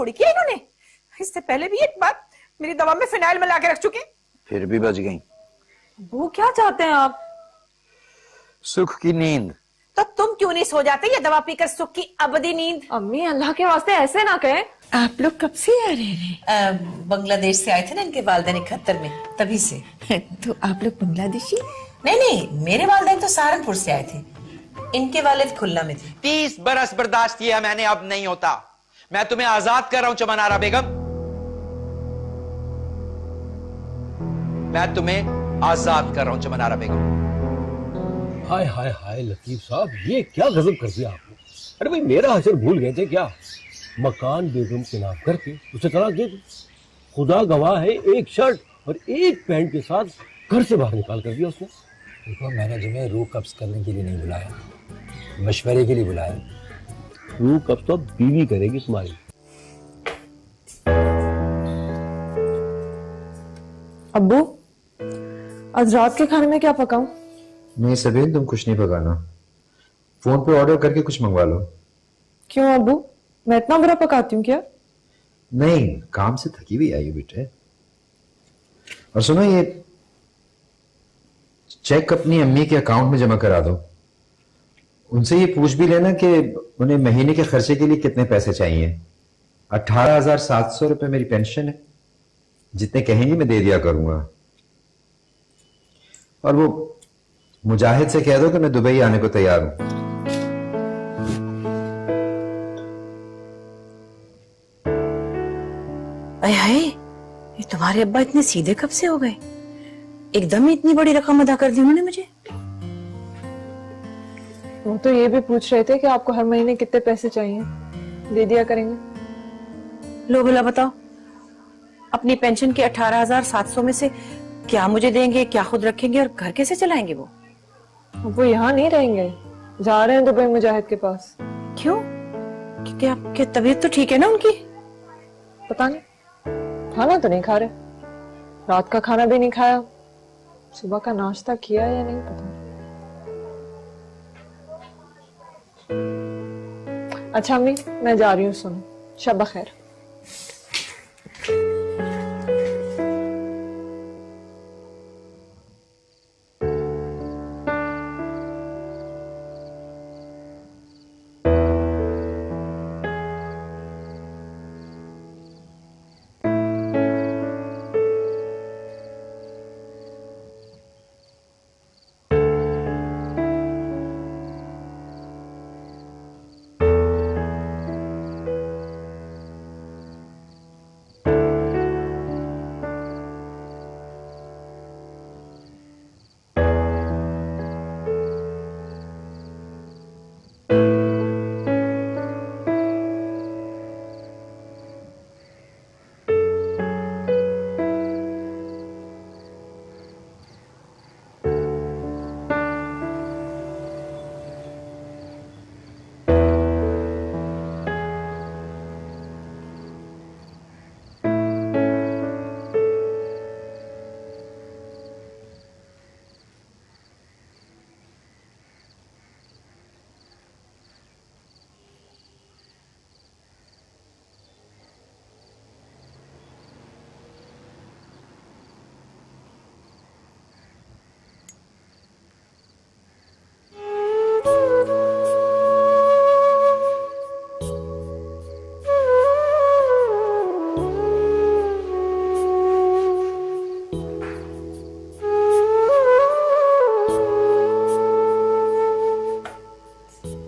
थोड़ी किया इन्होंने। इससे पहले भी एक बार मेरी दवा में फिनाइल मिला के रख चुके। फिर भी बच गई। वो क्या चाहते हैं आप? सुख की नींद। तो तुम क्यों नहीं सो जाते ये दवा पीकर सुख की अबदी नींद? अम्मी अल्लाह के वास्ते ऐसे ना कहें। आप लोग कब से आ रहे हैं? बांग्लादेश से आए थे ना इनके वालिदैन 71 में, तभी से। तो आप लोग बांग्लादेशी? नहीं, मेरे वालिदैन तो सहारनपुर से आए थे, इनके वालिद खुल्ला में थे। 30 बरस बर्दाश्त किया मैंने, अब नहीं होता। मैं तुम्हें आजाद कर रहा हूं चमन आरा बेगम, मैं तुम्हें आजाद कर रहा हूं चमन आरा बेगम। हाय हाय हाय लतीफ साहब, ये क्या गजब कर दिया आपने। अरे भाई मेरा हशर भूल गए थे क्या? मकान बेगम के नाम करके उसे तलाक दे दो। खुदा गवाह है, एक शर्ट और एक पैंट के साथ घर से बाहर निकाल कर दिया उसने। देखो मैंने तुम्हें रूह कब्ज करने के लिए नहीं बुलाया, मशवरे के लिए बुलाया। रूह कब्ज तो बीवी करेगी तुम्हारी। अब्बू आज रात के खाने में क्या पकाऊं? नहीं सबीन, तुम कुछ नहीं पकाना, फोन पे ऑर्डर करके कुछ मंगवा लो। क्यों अब्बू, मैं इतना बुरा पकाती हूँ क्या? नहीं, काम से थकी हुई आई हो बेटे। और सुनो, ये चेक अपनी अम्मी के अकाउंट में जमा करा दो। उनसे ये पूछ भी लेना कि उन्हें महीने के खर्चे के लिए कितने पैसे चाहिए। 18,700 रुपए मेरी पेंशन है, जितने कहेंगी मैं दे दिया करूंगा। और वो मुजाहिद से कह दो कि मैं दुबई आने को तैयार हूं। अरे हाय, ये तुम्हारे अब्बा इतने सीधे कब से हो गए? एकदम ही इतनी बड़ी रकम अदा कर दी उन्होंने मुझे। वो तो ये भी पूछ रहे थे कि आपको हर महीने कितने पैसे चाहिए, दे दिया करेंगे। लो भला बताओ, अपनी पेंशन के 18,700 में से क्या मुझे देंगे, क्या खुद रखेंगे और घर कैसे चलाएंगे वो? वो यहाँ नहीं रहेंगे, जा रहे हैं दुबई मुजाहिद के पास। क्यों? क्योंकि आपकी तबीयत तो ठीक है ना उनकी? पता नहीं, खाना तो नहीं खा रहे, रात का खाना भी नहीं खाया, सुबह का नाश्ता किया या नहीं पता। अच्छा अम्मी, मैं जा रही हूँ, सुनो, शब खैर।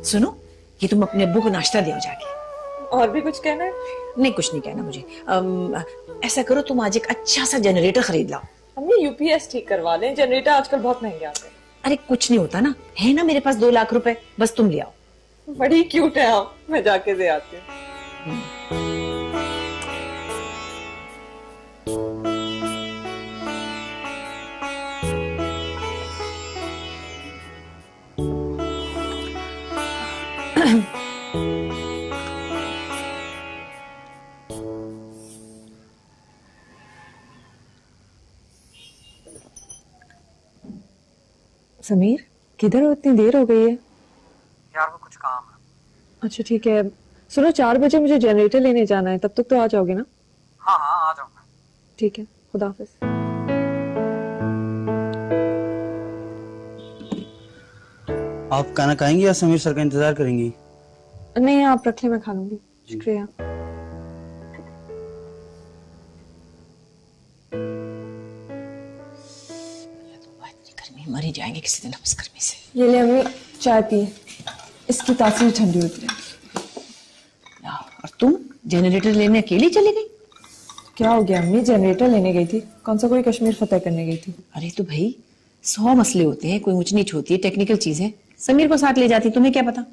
सुनो, ये तुम अपने अब्बू को नाश्ता दे जाके। और भी कुछ कहना है? नहीं, कुछ नहीं कहना मुझे। ऐसा करो, तुम आज एक अच्छा सा जनरेटर खरीद लाओ। हमने यूपीएस ठीक करवा लें, जनरेटर आजकल बहुत महंगे आते हैं। अरे कुछ नहीं होता ना, है ना मेरे पास 2 लाख रुपए, बस तुम ले आओ। बड़ी क्यूट है आप, मैं जाके दे आती हूँ। समीर, किधर हो? इतनी देर हो गई है। यार वो कुछ काम है। अच्छा ठीक है, सुनो 4 बजे मुझे जनरेटर लेने जाना है, तब तक तो आ जाओगे ना? हाँ हाँ आ जाऊंगा। ठीक है, खुदा हाफिज। आप खाना खाएंगी या समीर सर का इंतजार करेंगी? नहीं, आप रख ले, मैं खा लूंगी। शुक्रिया। गर्मी मर ही जाएंगे किसी दिन उस गर्मी से। ये ले अम्मी, चाय पिए, इसकी तासीर ठंडी होती है। और तुम जनरेटर लेने अकेली चली गई? क्या हो गया अम्मी, जनरेटर लेने गई थी, कौन सा कोई कश्मीर फतेह करने गई थी। अरे तो भाई 100 मसले होते हैं, कोई ऊंच नीच होती है, टेक्निकल चीज है। समीर को साथ ले जाती, तुम्हें क्या पता।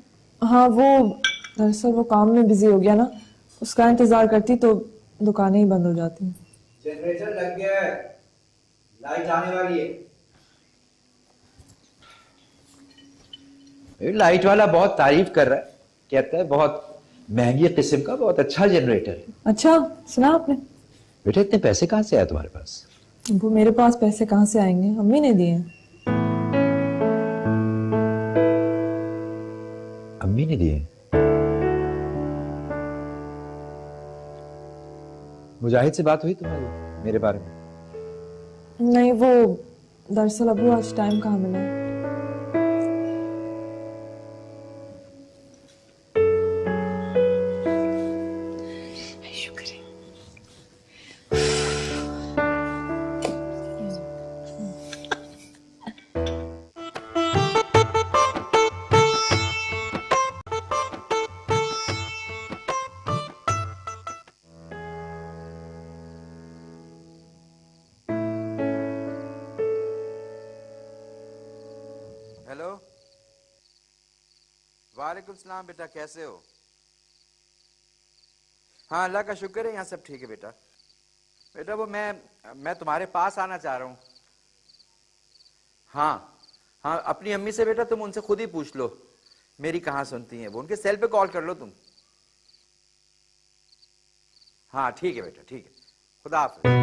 हाँ वो दरअसल वो काम में बिजी हो गया ना, उसका इंतजार करती तो दुकानें ही बंद हो जाती। जनरेटर लग गया है, लाइट आने वाली है। लाइट वाला बहुत तारीफ कर रहा है, कहता है बहुत महंगी किस्म का बहुत अच्छा जनरेटर है। अच्छा, सुना आपने? बेटा इतने पैसे कहाँ से आए तुम्हारे पास? वो मेरे पास पैसे कहाँ से आएंगे, अम्मी ने दिए हैं। अम्मी ने दिए? मुजाहिद से बात हुई तुम्हारी मेरे बारे में? नहीं, वो दरअसल अबू आज टाइम कहाँ मिला है। शुक्र है। हेलो, वालेकुम सलाम बेटा, कैसे हो? हाँ अल्लाह का शुक्र है, यहाँ सब ठीक है बेटा। बेटा वो मैं तुम्हारे पास आना चाह रहा हूँ। हाँ हाँ, अपनी अम्मी से बेटा तुम उनसे खुद ही पूछ लो मेरी कहाँ सुनती हैं वो, उनके सेल पे कॉल कर लो तुम। हाँ ठीक है बेटा, ठीक है, खुदा हाफिज।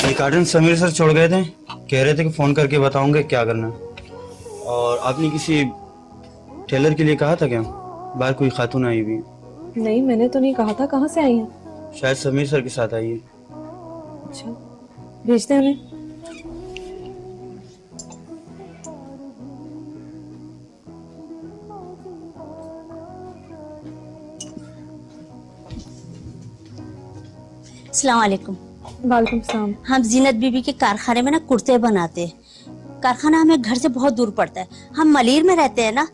ये कार्टन समीर सर छोड़ गए थे, कह रहे थे कि फोन करके बताऊंगे क्या करना है। और आपने किसी टेलर के लिए कहा था क्या? बाहर कोई खातून आई हुई? नहीं, मैंने तो नहीं कहा था। कहाँ से आई है? शायद समीर सर के साथ आई है। अच्छा, भेजते हैं हमें। अस्सलाम वालेकुम। वालेकुम सलाम। हम जीनत बीबी के कारखाने में ना कुर्ते बनाते हैं। कारखाना हमें घर से बहुत दूर पड़ता है, हम मलीर में रहते हैं ना।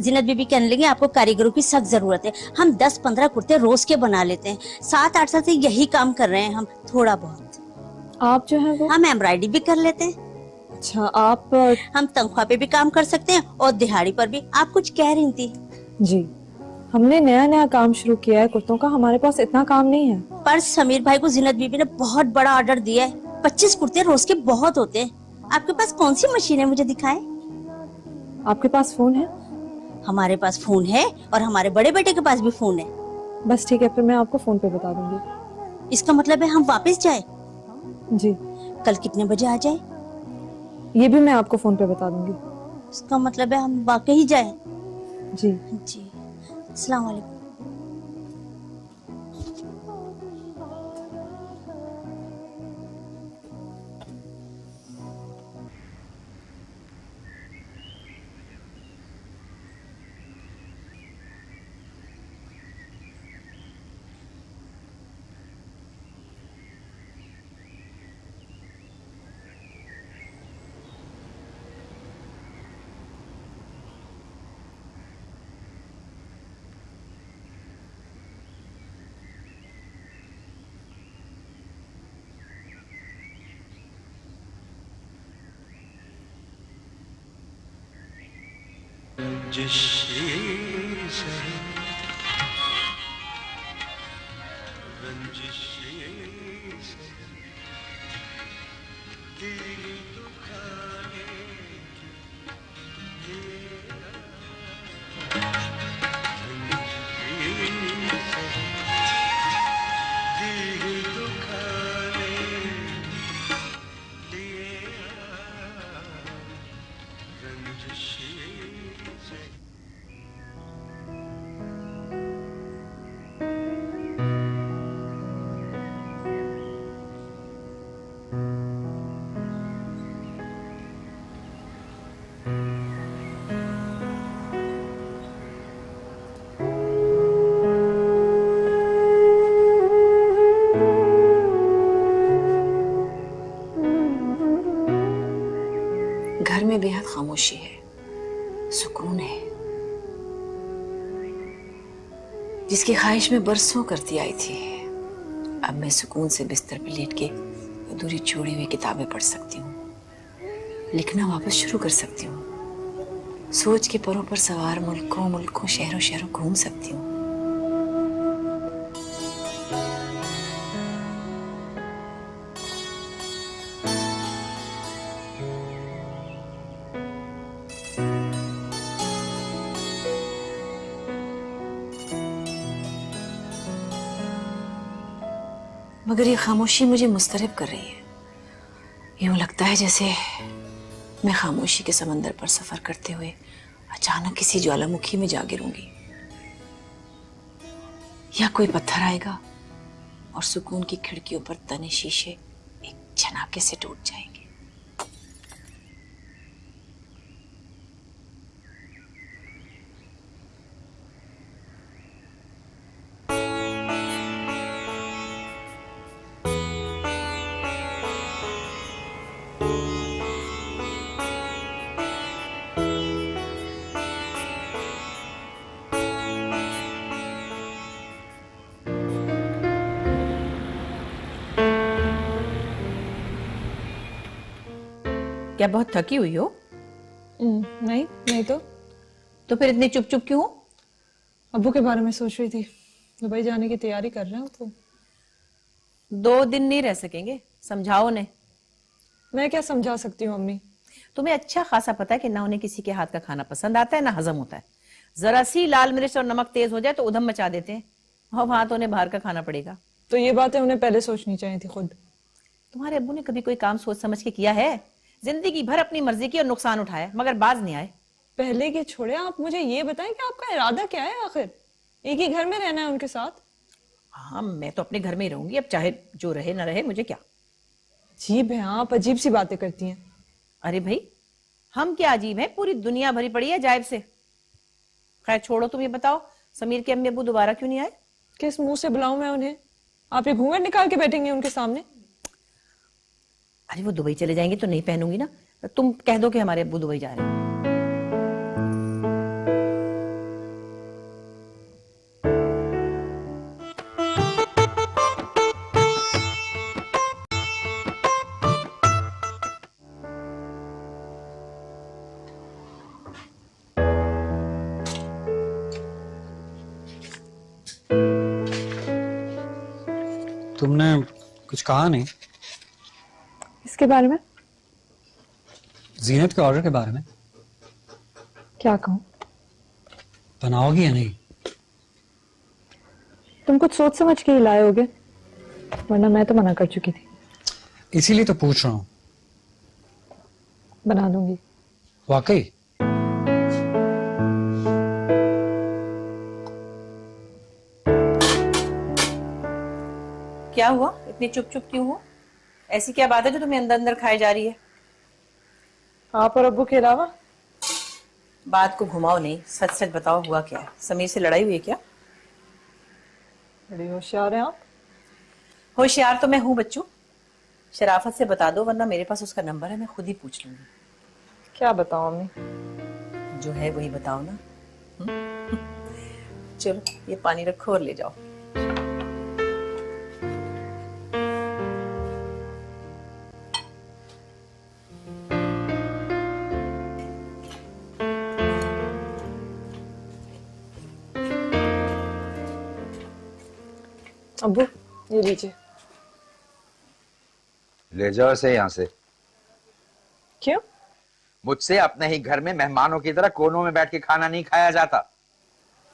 जीनत बीबी कहने लगी आपको कारीगरों की सख्त जरूरत है। हम 10-15 कुर्ते रोज के बना लेते हैं। 7-8 साल से यही काम कर रहे हैं हम, थोड़ा बहुत। आप जो है वो? हम एम्ब्रॉयडरी भी कर लेते हैं। अच्छा, आप? हम तनख्वाह पे भी काम कर सकते हैं और दिहाड़ी पर भी। आप कुछ कह रही थी? जी, हमने नया नया काम शुरू किया है कुर्तों का, हमारे पास इतना काम नहीं है। पर समीर भाई को जीनत बीबी ने बहुत बड़ा ऑर्डर दिया है। 25 कुर्ते रोज के बहुत होते हैं। आपके पास कौन सी मशीन है, मुझे दिखाएं। आपके पास फोन है? हमारे पास फोन है और हमारे बड़े बेटे के पास भी फोन है। बस ठीक है, फिर मैं आपको फोन पे बता दूंगी। इसका मतलब है हम वापस जाए? जी। कल कितने बजे आ जाए? ये भी मैं आपको फोन पे बता दूंगी। इसका मतलब है हम वाकई ही जाए? जी। जी, अस्सलाम वालेकुम। घर में बेहद खामोशी है, सुकून है। जिसकी ख्वाहिश में बरसों करती आई थी, अब मैं सुकून से बिस्तर पर लेट के अधूरी छोड़ी हुई किताबें पढ़ सकती हूँ, लिखना वापस शुरू कर सकती हूँ, सोच के परों पर सवार मुल्कों मुल्कों शहरों शहरों घूम सकती हूँ। मगर ये खामोशी मुझे मुस्तरब कर रही है। यूं लगता है जैसे मैं खामोशी के समंदर पर सफर करते हुए अचानक किसी ज्वालामुखी में जा गिरूंगी, या कोई पत्थर आएगा और सुकून की खिड़कियों पर तने शीशे एक झनाके से टूट जाएंगे। क्या बहुत थकी हुई हो? नहीं नहीं तो फिर इतनी चुप चुप क्यों हो? अब्बू के बारे में सोच रही थी, दुबई जाने की तैयारी कर रहे हो तो। 2 दिन नहीं रह सकेंगे, समझाओ उन्हें। मैं क्या समझा सकती हूँ अम्मी? तुम्हें अच्छा खासा पता है कि ना उन्हें किसी के हाथ का खाना पसंद आता है ना हजम होता है। जरा सी लाल मिर्च और नमक तेज हो जाए तो उधम मचा देते हैं, और वहां तो उन्हें बाहर का खाना पड़ेगा। तो ये बातें उन्हें पहले सोचनी चाहिए थी खुद। तुम्हारे अब्बू ने कभी कोई काम सोच समझ के किया है? जिंदगी भर अपनी मर्जी की और नुकसान उठाया, मगर बाज नहीं आए। पहले के छोड़े, आप मुझे ये बताएं कि आपका इरादा क्या है? आखिर एक ही घर में रहना है उनके साथ? हाँ, मैं तो अपने घर में ही रहूंगी, अब चाहे जो रहे ना रहे मुझे क्या। अजीब है आप, अजीब सी बातें करती हैं। अरे भाई, हम क्या अजीब हैं? पूरी दुनिया भरी पड़ी है जायब से। खैर छोड़ो, तुम ये बताओ समीर के अम्मी अब्बू दोबारा क्यों नहीं आए? किस मुंह से बुलाऊं मैं उन्हें? आप ये घूंघट निकाल के बैठेंगे उनके सामने? अरे वो दुबई चले जाएंगे तो नहीं पहनूंगी ना। तुम कह दो कि हमारे अब्बू दुबई जा रहे हैं। तुमने कुछ कहा नहीं? इसके बारे में? जीनत के ऑर्डर के बारे में। क्या कहूं? बनाओगी या नहीं? तुम कुछ सोच समझ के ही लाए होगे, वरना मैं तो मना कर चुकी थी। इसीलिए तो पूछ रहा हूं। बना दूंगी। वाकई? क्या हुआ, इतनी चुप चुप क्यों हो? ऐसी क्या बात है जो तुम्हें अंदर अंदर खाई जा रही है? आप और अब्बू के अलावा? बात को घुमाओ नहीं, सच सच बताओ, हुआ क्या है? समीर से लड़ाई हुई है क्या? बड़ी होशियार हैं आप। होशियार तो मैं हूं बच्चों, शराफत से बता दो, वरना मेरे पास उसका नंबर है, मैं खुद ही पूछ लूंगी। क्या बताऊं अम्मी? जो है वही बताओ ना। चलो ये पानी रखो और ले जाओ। अब्बू ये लीजिए। ले जाओ इसे यहाँ से। क्यों? मुझसे अपने ही घर में मेहमानों की तरह कोनों में बैठ के खाना नहीं खाया जाता।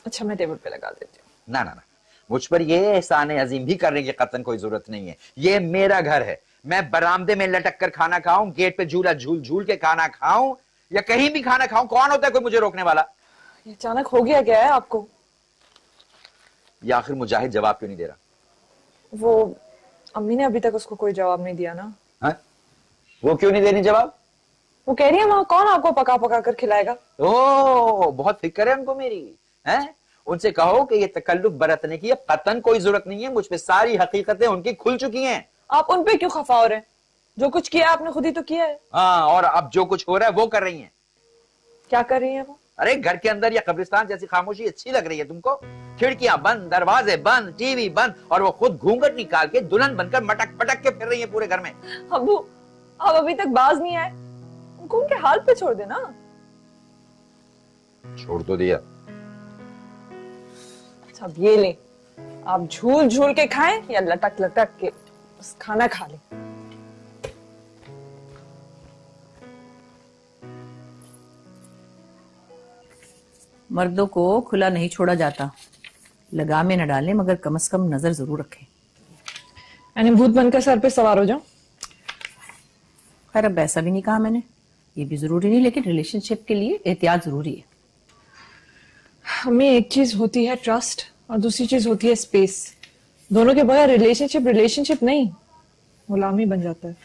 अच्छा मैं टेबल पे लगा देती हूँ। ना ना ना, मुझ पर ये एहसान अजीम भी करने की कतन कोई जरूरत नहीं है। ये मेरा घर है, मैं बरामदे में लटक कर खाना खाऊं, गेट पे झूला झूल झूल के खाना खाऊं, या कहीं भी खाना खाऊं, कौन होता है कोई मुझे रोकने वाला? ये अचानक हो गया क्या है आपको? ये आखिर मुजाहिद जवाब क्यों नहीं दे रहा? वो अम्मी ने अभी तक उसको कोई जवाब नहीं दिया ना। हा? वो क्यों नहीं देनी जवाब? वो कह रही है वहां कौन आपको पका पका कर खिलाएगा। ओह, बहुत फिक्र है उनको मेरी। हैं? उनसे कहो कि ये तकल्लुफ बरतने की कतन कोई जरूरत नहीं है, मुझ पे सारी हकीकतें उनकी खुल चुकी हैं। आप उन पे क्यों खफा हो रहे हैं? जो कुछ किया आपने खुद ही तो किया है। हाँ, और अब जो कुछ हो रहा है वो कर रही हैं। क्या कर रही है वो? अरे घर के अंदर या कब्रिस्तान जैसी खामोशी अच्छी लग रही है तुमको? खिड़कियां बंद, दरवाजे बंद, टीवी बंद, और वो खुद घूंघट निकाल के दुल्हन बनकर मटक पटक के फिर रही है पूरे घर में। अब्बू आप अभी तक बाज नहीं आए, उनको उनके हाल पे छोड़ देना। छोड़ तो दिया। अब ये ले, आप झूल झूल के खाएं या लटक लटक के बस खाना खा लें। मर्दों को खुला नहीं छोड़ा जाता, लगाम में न डालें मगर कम से कम नजर जरूर रखें। यानी भूत बनकर सर पे सवार हो जाओ? खैर अब ऐसा भी नहीं कहा मैंने, ये भी जरूरी नहीं, लेकिन रिलेशनशिप के लिए एहतियात जरूरी है। हमें एक चीज होती है ट्रस्ट और दूसरी चीज होती है स्पेस। दोनों के बगैर रिलेशनशिप नहीं, गुलामी बन जाता है।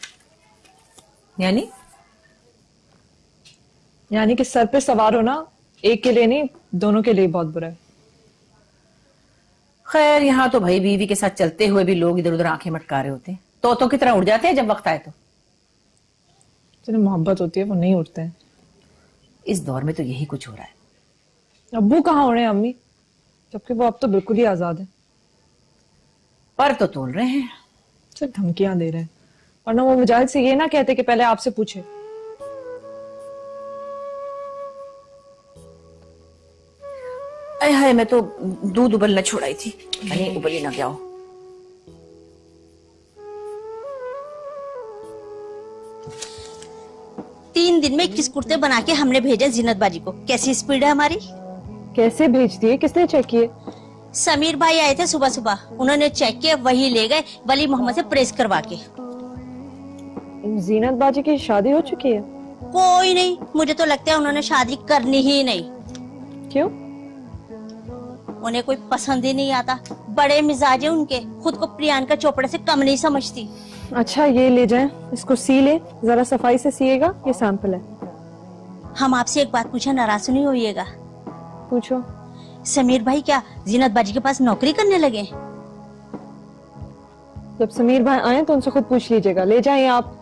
यानी कि सर पे सवार होना एक के लिए नहीं, दोनों के लिए बहुत बुरा है। खैर यहाँ तो भाई बीवी के साथ चलते हुए भी लोग इधर उधर आंखें मटका रहे होते हैं, तोतों की तरह उड़ जाते हैं जब वक्त आए तो। जिन्हें मोहब्बत होती है वो नहीं उड़ते हैं। इस दौर में तो यही कुछ हो रहा है। अब्बू कहाँ हो रहे हैं अम्मी, जबकि वो अब तो बिल्कुल ही आजाद है। पर तो तोल रहे हैं, सिर्फ धमकियां दे रहे हैं, वरना वो मुजाहिद से ये ना कहते कि पहले आपसे पूछे। अरे हाय, मैं तो दूध उबलना छोड़ाई थी, मैंने उबली ना गया हो। तीन दिन में 21 कुर्ते बना के हमने भेजे जीनत बाजी को। कैसी स्पीड है हमारी? कैसे भेज दिए? किसने चेक किए? समीर भाई आए थे सुबह सुबह, उन्होंने चेक किया, वही ले गए वली मोहम्मद से प्रेस करवा के। जीनत बाजी की शादी हो चुकी है? कोई नहीं, मुझे तो लगता है उन्होंने शादी करनी ही नहीं। क्यों? उन्हें कोई पसंद ही नहीं आता, बड़े मिजाज है उनके, खुद को प्रियंका चोपड़ा से कम नहीं समझती। अच्छा ये ले जाएं, इसको सी ले, जरा सफाई से सिएगा, ये सैंपल है। हम आपसे एक बात पूछा, नाराज नहीं होइएगा। पूछो। समीर भाई क्या जीनत बाजी के पास नौकरी करने लगे? जब समीर भाई आए तो उनसे खुद पूछ लीजिएगा। ले जाएं आप।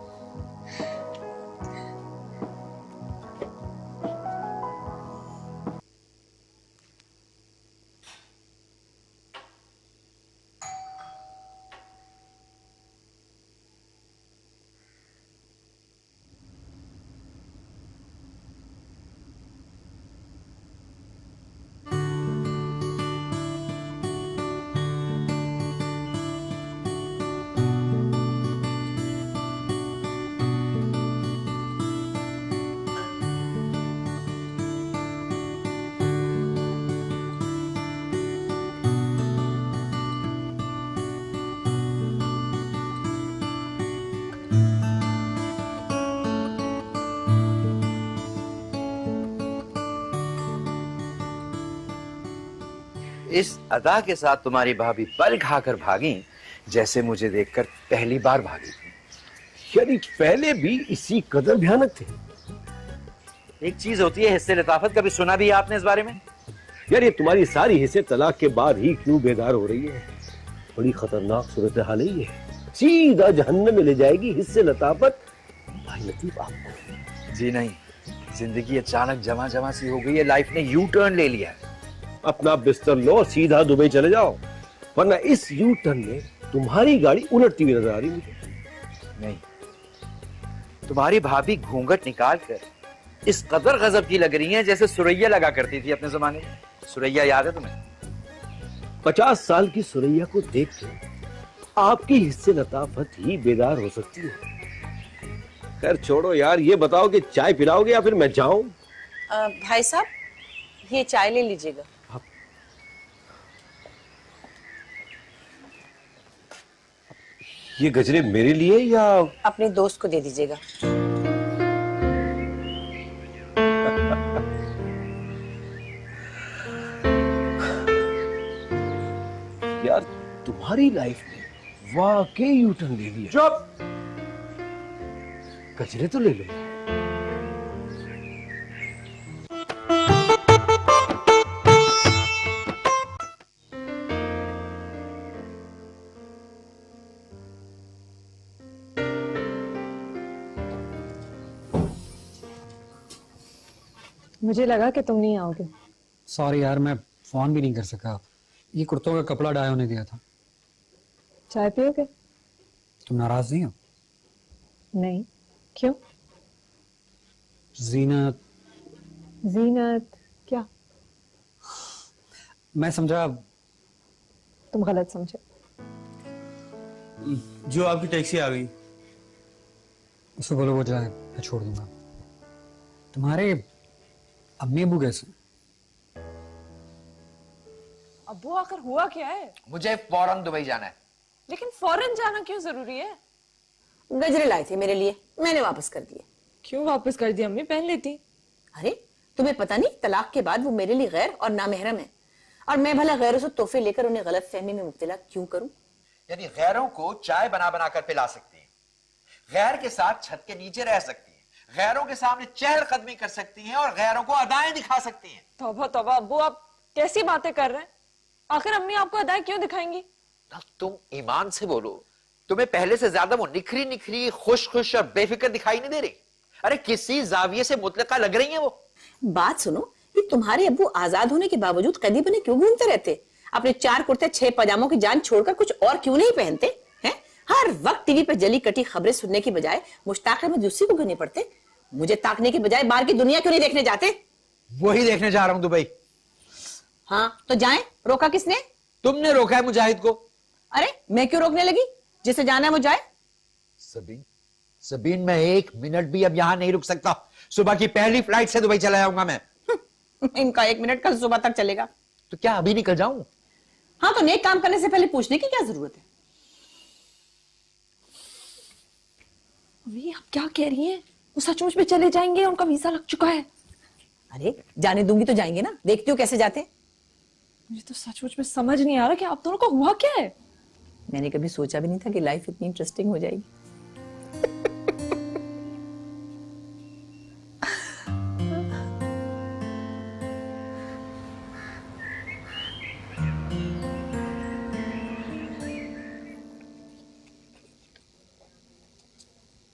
इस अदा के साथ तुम्हारी भाभी पल खाकर भागी जैसे मुझे देखकर पहली बार भागी थी। यानी पहले भी इसी कदर भयानक थे। एक चीज होती है हिस्से लताफत, कभी सुना भी है आपने इस बारे में? यार ये तुम्हारी सारी हिस्से तलाक के बाद ही क्यों बेदार हो रही है? बड़ी खतरनाक सूरत हाल है ये, सीधा जहन्नम में ले जाएगी हिस्से लताफत भाई लतीफ आपको। जी नहीं, जिंदगी अचानक जमा जमा सी हो गई है, लाइफ ने यू टर्न ले लिया है। अपना बिस्तर लो, सीधा दुबई चले जाओ, वरना इस यू टर्न में तुम्हारी गाड़ी उलटती हुई नजर आ रही मुझे। नहीं, तुम्हारी भाभी घूंघट निकाल कर इस कदर गजब की लग रही हैं जैसे सुरैया लगा करती थी अपने जमाने में। सुरैया याद है तुम्हें? 50 साल की सुरैया को देख के आपकी हिस्से लताफत ही बेदार हो सकती है। खैर छोड़ो यार, ये बताओ कि चाय पिलाओगे या फिर मैं जाऊं? भाई साहब, ये चाय ले लीजिएगा। ये गजरे मेरे लिए या अपने दोस्त को दे दीजिएगा। यार तुम्हारी लाइफ ने वाकई यू टर्न ले लिया। चुप। गजरे तो ले लो। मुझे लगा कि तुम नहीं आओगे। सॉरी यार, मैं फोन भी नहीं कर सका। ये कुर्तों का कपड़ा डायो ने दिया था। चाय पियोगे? तुम नाराज नहीं हो? नहीं, क्यों? जीनत। जीनत क्या? मैं समझा तुम गलत समझे। जो आपकी टैक्सी आ गई। उसको बोलो वो जाए, मैं छोड़ दूंगा। तुम्हारे अम्मी अबू कैसे? अब्बू आखिर हुआ क्या है? मुझे फौरन दुबई जाना है। लेकिन फौरन जाना क्यों जरूरी है? गजरे लाए थे मेरे लिए, मैंने वापस कर दिए। क्यों वापस कर दिया? अम्मी पहन लेती। अरे तुम्हें पता नहीं, तलाक के बाद वो मेरे लिए गैर और नामहरम है, और मैं भला गैरों से तोहफे लेकर उन्हें गलत फहमी में मुब्तला क्यों करूं? यानी गैरों को चाय बना बना कर पिला सकती है, गैर के साथ छत के नीचे रह सकती है, गैरों के सामने चहल कदमी कर सकती हैं और गैरों को अदाएं दिखा सकती हैं। तौबा तौबा अब्बू, आप कैसी बातें कर रहे हैं? आखिर अम्मी आपको अदाएं क्यों दिखाएंगी? तुम ईमान से बोलो, तुम्हें पहले से ज्यादा वो निखरी निखरी खुश खुश और बेफिक्र दिखाई नहीं दे रही? अरे किसी जाविये से मुतलका लग रही है वो। बात सुनो, ये तुम्हारे अब्बू आजाद होने के बावजूद कदी बने क्यों घूमते रहते? अपने 4 कुर्ते 6 पजामों की जान छोड़कर कुछ और क्यों नहीं पहनते हैं? हर वक्त टीवी पे जली कटी खबरें सुनने की बजाय मुश्ताक में दूसरी को घूमने पड़ते। मुझे ताकने की बजाय बाहर की दुनिया क्यों नहीं देखने जाते? वही देखने जा रहा हूं दुबई। हाँ तो जाएं, रोका किसने? तुमने रोका है मुजाहिद को। अरे मैं क्यों रोकने लगी? जिसे जाना है वो जाए। सबीन, सबीन मैं 1 मिनट भी अब यहां नहीं रुक सकता। सुबह की पहली फ्लाइट से दुबई चला जाऊंगा मैं। इनका 1 मिनट कल सुबह तक चलेगा। तो क्या अभी निकल जाऊं? हाँ तो नेक काम करने से पहले पूछने की क्या जरूरत है? अभी आप क्या कह रही हैं? वो सचमुच में चले जाएंगे, उनका वीजा लग चुका है। अरे जाने दूंगी तो जाएंगे ना, देखती हो कैसे जाते। मुझे तो सचमुच में समझ नहीं आ रहा कि आप दोनों का हुआ क्या है। मैंने कभी सोचा भी नहीं था कि लाइफ इतनी इंटरेस्टिंग हो जाएगी।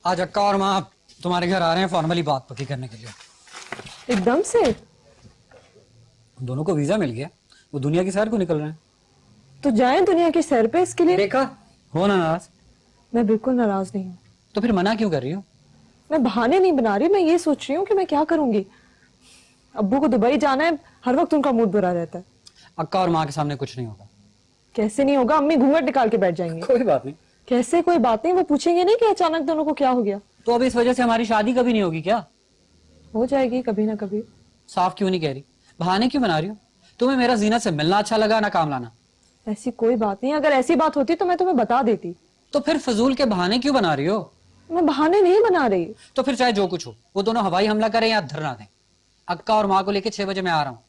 आज अक्का और माँ तुम्हारे घर आ रहे हैं फॉर्मली बात पक्की करने के लिए। एकदम से? उन दोनों को वीजा मिल गया, वो दुनिया की सैर को निकल रहे हैं। तो जाएं दुनिया की सैर पे। इसके लिए देखा, हो ना नाराज? मैं बिल्कुल नाराज नहीं हूँ। तो फिर मना क्यों कर रही हो? मैं बहाने नहीं बना रही, मैं ये सोच रही हूँ कि मैं क्या करूंगी। अब्बू को दुबई जाना है, हर वक्त उनका मूड बुरा रहता है। अक्का और माँ के सामने कुछ नहीं होगा। कैसे नहीं होगा? अम्मी घूंघट निकाल के बैठ जाएंगे। कोई बात नहीं। कैसे कोई बात नहीं? वो पूछेंगे नहीं कि अचानक दोनों को क्या हो गया। तो अब इस वजह से हमारी शादी कभी नहीं होगी क्या? हो जाएगी कभी ना कभी। साफ क्यों नहीं कह रही? बहाने क्यों बना रही हो? तुम्हें मेरा जीनत से मिलना अच्छा लगा ना काम लाना? ऐसी कोई बात नहीं, अगर ऐसी बात होती तो मैं तुम्हें बता देती। तो फिर फजूल के बहाने क्यों बना रही हो? मैं बहाने नहीं बना रही। तो फिर चाहे जो कुछ हो, वो दोनों हवाई हमला करें या धरना दें, अक्का और माँ को लेके 6 बजे मैं आ रहा हूँ।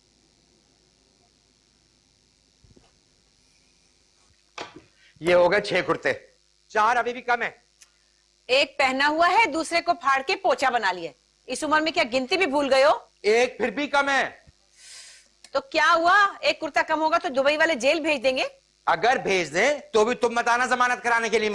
ये हो गए 6 कुर्ते, 4 अभी भी कम है। एक पहना हुआ है, दूसरे को फाड़ के पोचा बना लिया। इस उम्र में क्या गिनती भी भूल गए हो? एक फिर भी कम है। तो क्या हुआ? एक कुर्ता कम होगा तो दुबई वाले जेल भेज देंगे। अगर भेज दें तो भी तुम मत आना जमानत कराने के लिए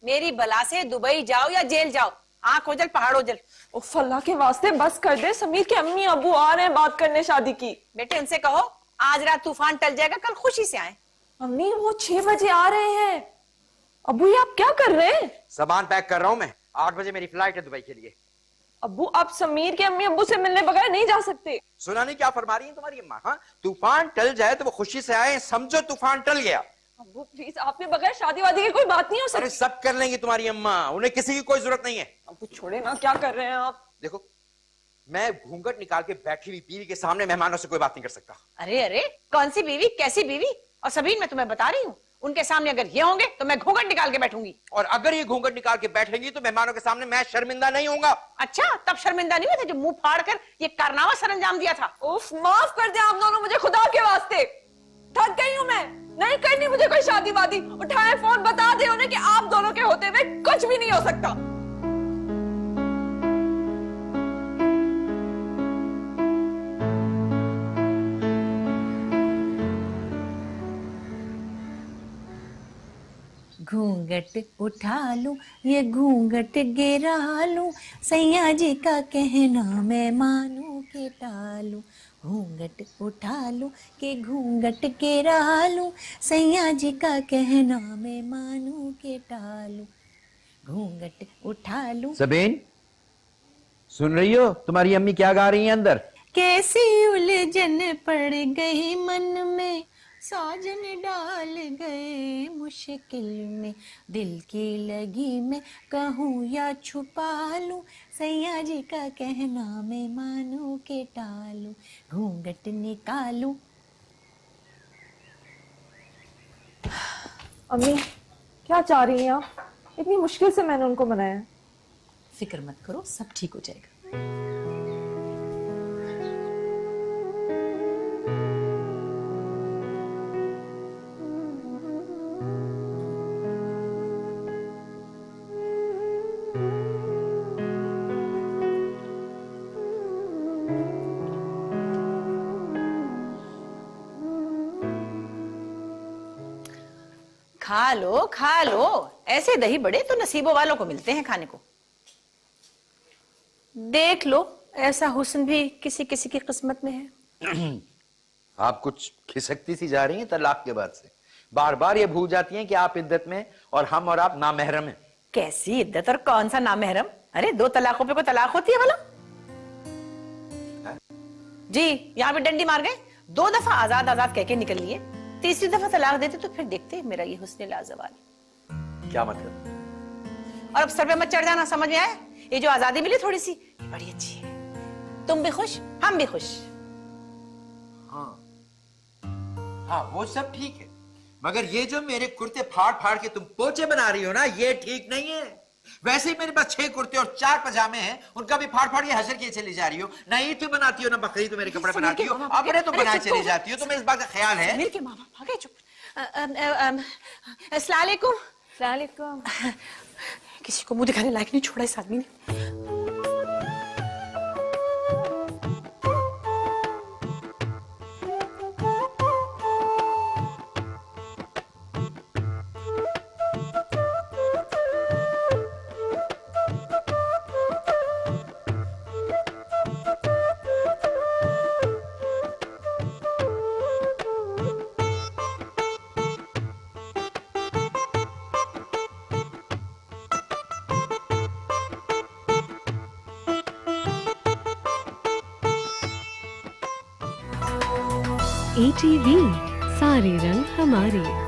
मेरी बला से दुबई जाओ या जेल जाओ, आंख ओझल पहाड़ ओझल। उफ अल्लाह के वास्ते बस कर दे। समीर के अम्मी अबू आ रहे हैं बात करने शादी की। बेटे उनसे कहो आज रात तूफान टल जाएगा, कल खुशी से आए। अम्मी वो 6 बजे आ रहे हैं। अबू ये आप क्या कर रहे हैं? सामान पैक कर रहा हूं मैं, 8 बजे मेरी फ्लाइट है दुबई के लिए। अबू आप समीर के अम्मी अब्बू से मिलने बगैर नहीं जा सकते। सुना नहीं क्या फरमा रही है तुम्हारी अम्मा? हाँ, तूफान टल जाए तो वो खुशी से आए, समझो तूफान टल गया। अब्बू प्लीज, आप में बगैर शादी वादी की कोई बात नहीं हो अरे सकती। सब कर लेंगी तुम्हारी अम्मा, उन्हें किसी की कोई जरूरत नहीं है। अब्बू छोड़े ना, क्या कर रहे हैं आप? देखो, मैं घूंघट निकाल के बैठी हुई बीवी के सामने मेहमानों से कोई बात नहीं कर सकता। अरे अरे, कौन सी बीवी, कैसी बीवी? और सबीन, मैं तुम्हें बता रही हूँ, उनके सामने अगर ये होंगे तो मैं घूंघट निकाल के बैठूंगी। और अगर ये घूंघट निकाल के बैठेंगी तो मेहमानों के सामने मैं शर्मिंदा नहीं होऊंगा। अच्छा, तब शर्मिंदा नहीं हुए थे जो मुंह फाड़ कर ये कारनामा सरंजाम दिया था? उफ, माफ कर दे आप दोनों मुझे, खुदा के वास्ते थक गई हूँ मैं। नहीं करनी मुझे कोई शादी वादी। उठाए फोन, बता दे उन्हें कि आप दोनों के होते हुए कुछ भी नहीं हो सकता। घूंघट उठा लूं ये घूंघट गिरा लूं, सैया जी का कहना मैं मानूं के टालूं। घूंघट उठा लूं कि घूंघट गिरा लूं, सैया जी का कहना मैं मानूं के टालूं। घूंघट उठा लूं। सबीन, सुन रही हो तुम्हारी अम्मी क्या गा रही है अंदर? कैसी उलझन पड़ गई मन में, साजन डाल गए मुश्किल में, दिल की लगी मैं कहूँ या छुपा लूं, सैया जी का कहना मैं मानूं के टालूं। घूंघट निकालूं। अम्मी, क्या चाह रही हैं आप? इतनी मुश्किल से मैंने उनको मनाया। फिक्र मत करो, सब ठीक हो जाएगा। खा लो, ऐसे दही बड़े तो नसीबों वालों को मिलते हैं खाने को। देख लो, ऐसा हुस्न भी किसी किसी की किस्मत में है। आप कुछ खिसकती सी जा रही हैं तलाक के बाद से। बार बार ये भूल जाती हैं कि आप इद्दत में और हम और आप नामहरम हैं। कैसी इद्दत और कौन सा नामहरम? अरे 2 तलाकों पे कोई तलाक होती है भला? जी, यहाँ पे डंडी मार गए, 2 दफा आजाद आजाद कह के निकल लिए, तीसरी दफा तलाक देते तो फिर देखते मेरा ये हुस्न लाजवाल। क्या मतलब? और अब सर पे मत चढ़ जाना, समझ में आया? ये जो आजादी मिली थोड़ी सी, ये बड़ी अच्छी है। तुम भी खुश, हम भी खुश। हाँ, वो सब ठीक है, मगर ये जो मेरे कुर्ते फाड़ फाड़ के तुम पोचे बना रही हो ना, ये ठीक नहीं है। वैसे ही मेरे पास 6 कुर्ते और 4 पजामे हैं, उनका भी फाड़ फाड़ के हशर किए चली जा रही हो। ना ईद पे बनाती हो, ना बकरीद पे मेरे कपड़े बनाती हो, अपने तो बनाए चली जाती हो। तुम्हें इस बात का ख्याल है? मेरे के माँ बाप आ गए, चुप। अस्सलाम वालेकुम। किसी को मुंह दिखाने लायक नहीं छोड़ा इस आदमी ने। ATV, सारे रंग हमारे।